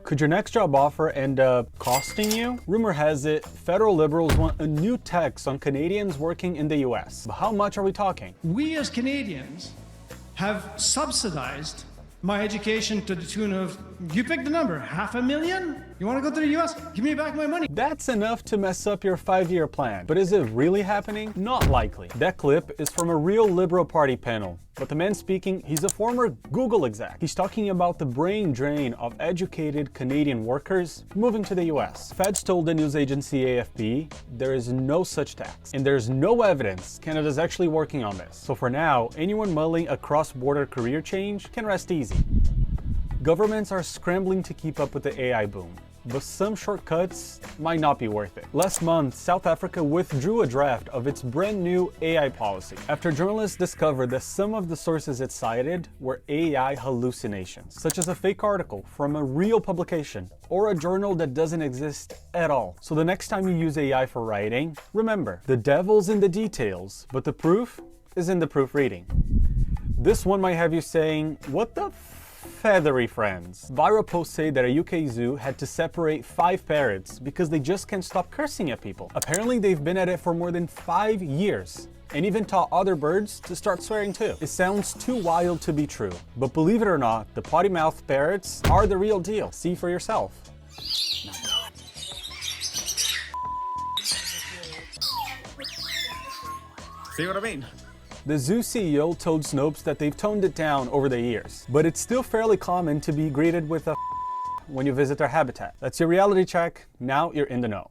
Could your next job offer end up costing you? Rumor has it, federal liberals want a new tax on Canadians working in the US. But how much are we talking? We as Canadians have subsidized my education to the tune of, you pick the number, $500,000? You want to go to the US? Give me back my money. That's enough to mess up your 5-year plan. But is it really happening? Not likely. That clip is from a real Liberal Party panel. But the man speaking, he's a former Google exec. He's talking about the brain drain of educated Canadian workers moving to the US. Feds told the news agency AFP there is no such tax. And there's no evidence Canada's actually working on this. So for now, anyone mulling a cross-border career change can rest easy. Governments are scrambling to keep up with the AI boom, but some shortcuts might not be worth it. Last month, South Africa withdrew a draft of its brand new AI policy after journalists discovered that some of the sources it cited were AI hallucinations, such as a fake article from a real publication or a journal that doesn't exist at all. So the next time you use AI for writing, remember, the devil's in the details, but the proof is in the proofreading. This one might have you saying, what the feathery friends. Viral posts say that a UK zoo had to separate 5 parrots because they just can't stop cursing at people. Apparently they've been at it for more than 5 years and even taught other birds to start swearing too. It sounds too wild to be true, but believe it or not, the potty-mouthed parrots are the real deal. See for yourself. See what I mean? The zoo CEO told Snopes that they've toned it down over the years, but it's still fairly common to be greeted with a when you visit their habitat. That's your reality check. Now you're in the know.